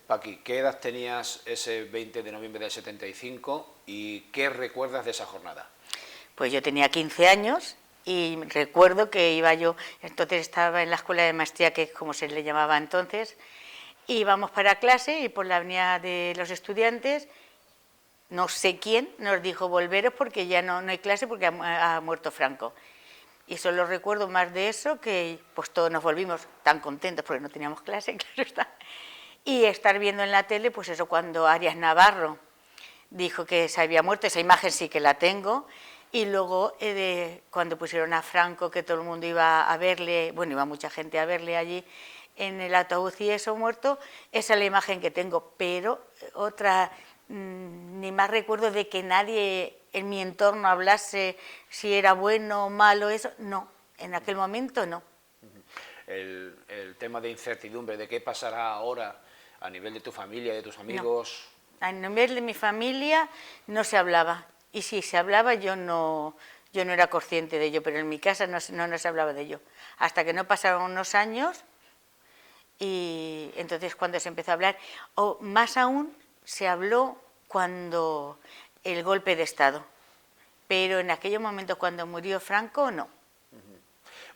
Paqui, ¿qué edad tenías ese 20 de noviembre del 75 y qué recuerdas de esa jornada? Pues yo tenía 15 años y recuerdo que iba yo, entonces estaba en la escuela de maestría, que es como se le llamaba entonces, íbamos para clase y por la avenida de los estudiantes, no sé quién nos dijo volveros porque ya no hay clase porque ha muerto Franco. Y solo recuerdo más de eso que pues todos nos volvimos tan contentos porque no teníamos clase, claro está. Y estar viendo en la tele, pues eso, cuando Arias Navarro dijo que se había muerto, esa imagen sí que la tengo, y luego cuando pusieron a Franco, que todo el mundo iba a verle, bueno, iba mucha gente a verle allí en el ataúd y eso muerto, esa es la imagen que tengo, pero otra, ni más recuerdo de que nadie en mi entorno hablase si era bueno o malo, eso, no, en aquel momento no. El tema de incertidumbre, de qué pasará ahora a nivel de tu familia, de tus No. amigos. A nivel de mi familia no se hablaba, y si se hablaba yo no era consciente de ello, pero en mi casa no se hablaba de ello, hasta que no pasaron unos años y entonces cuando se empezó a hablar, o más aún se habló cuando el golpe de Estado, pero en aquellos momentos cuando murió Franco no.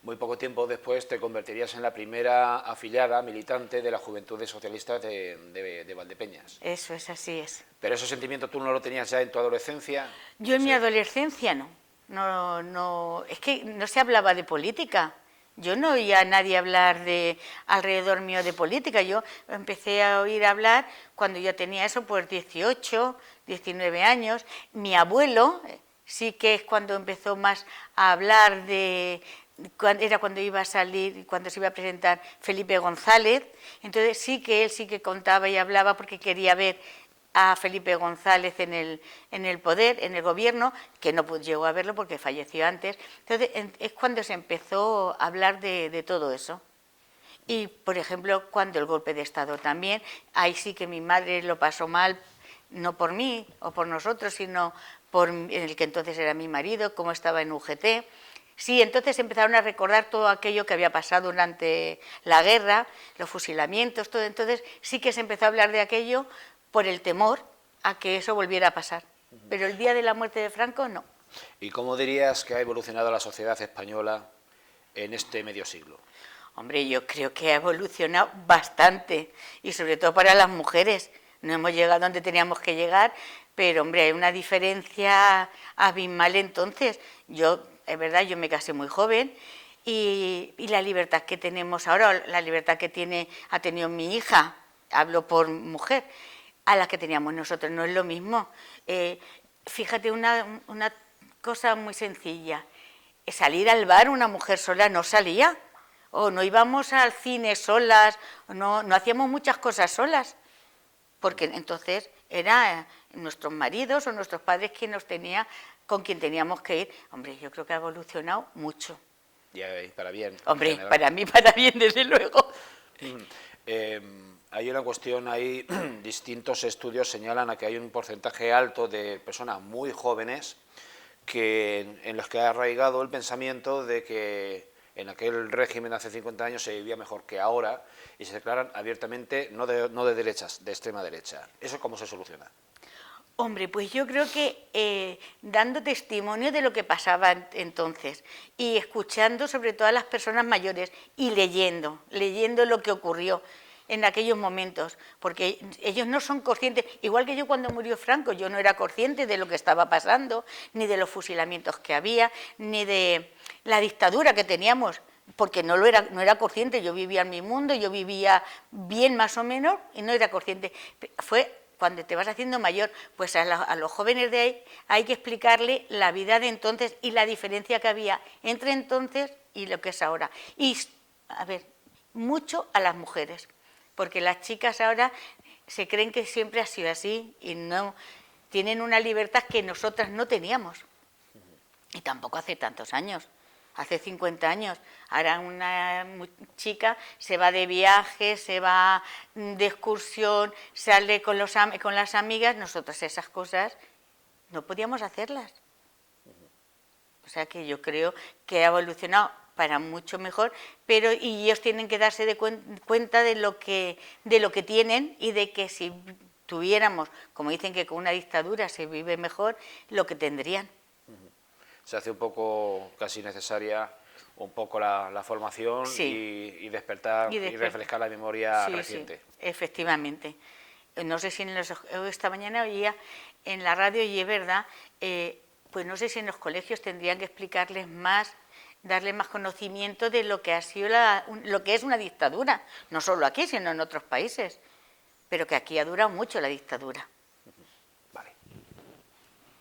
Muy poco tiempo después te convertirías en la primera afiliada militante de las Juventudes Socialistas de Valdepeñas. Eso es, así es. ¿Pero ese sentimiento tú no lo tenías ya en tu adolescencia? Yo en mi adolescencia no, es que no se hablaba de política. Yo no oía a nadie hablar alrededor mío de política. Yo empecé a oír hablar cuando yo tenía eso, pues 18, 19 años. Mi abuelo sí que es cuando empezó más a hablar era cuando iba a salir, cuando se iba a presentar Felipe González. Entonces él sí que contaba y hablaba porque quería ver a Felipe González en el poder, en el gobierno, que no llegó a verlo porque falleció antes. Entonces es cuando se empezó a hablar de todo eso. Y, por ejemplo, cuando el golpe de Estado también, ahí sí que mi madre lo pasó mal, no por mí o por nosotros, sino por el que entonces era mi marido, como estaba en UGT. Sí, entonces empezaron a recordar todo aquello que había pasado durante la guerra, los fusilamientos, todo. Entonces sí que se empezó a hablar de aquello por el temor a que eso volviera a pasar. Pero el día de la muerte de Franco, no. ¿Y cómo dirías que ha evolucionado la sociedad española en este medio siglo? Hombre, yo creo que ha evolucionado bastante, y sobre todo para las mujeres. No hemos llegado donde teníamos que llegar, pero, hombre, hay una diferencia abismal entonces. Es verdad, yo me casé muy joven, y la libertad que tenemos ahora, la libertad que ha tenido mi hija, hablo por mujer, a la que teníamos nosotros, no es lo mismo. Fíjate una cosa muy sencilla, salir al bar una mujer sola no salía, o no íbamos al cine solas, no hacíamos muchas cosas solas, porque entonces eran nuestros maridos o nuestros padres con quien teníamos que ir. Hombre, yo creo que ha evolucionado mucho. Y para bien. Hombre, para mí, para bien, desde luego. Hay una cuestión ahí, distintos estudios señalan a que hay un porcentaje alto de personas muy jóvenes en los que ha arraigado el pensamiento de que en aquel régimen hace 50 años se vivía mejor que ahora y se declaran abiertamente no de derechas, de extrema derecha. ¿Eso cómo se soluciona? Hombre, pues yo creo que dando testimonio de lo que pasaba entonces y escuchando sobre todo a las personas mayores y leyendo lo que ocurrió en aquellos momentos, porque ellos no son conscientes, igual que yo cuando murió Franco, yo no era consciente de lo que estaba pasando, ni de los fusilamientos que había, ni de la dictadura que teníamos, porque no era consciente, yo vivía en mi mundo, yo vivía bien más o menos y no era consciente. Fue cuando te vas haciendo mayor, pues a los jóvenes de ahí hay que explicarle la vida de entonces y la diferencia que había entre entonces y lo que es ahora. Y, a ver, mucho a las mujeres, porque las chicas ahora se creen que siempre ha sido así y no tienen una libertad que nosotras no teníamos. Y tampoco hace tantos años. Hace 50 años, ahora una chica se va de viaje, se va de excursión, sale con las amigas, nosotros esas cosas no podíamos hacerlas. O sea que yo creo que ha evolucionado para mucho mejor, pero y ellos tienen que darse cuenta de lo que tienen, y de que si tuviéramos, como dicen que con una dictadura se vive mejor, lo que tendrían. Se hace un poco casi necesaria un poco la formación, Sí. y despertar y refrescar la memoria Sí, reciente. sí, efectivamente. No sé si esta mañana oía en la radio, y es verdad, pues no sé si en los colegios tendrían que explicarles más, darle más conocimiento de lo que ha sido lo que es una dictadura, no solo aquí, sino en otros países, pero que aquí ha durado mucho la dictadura.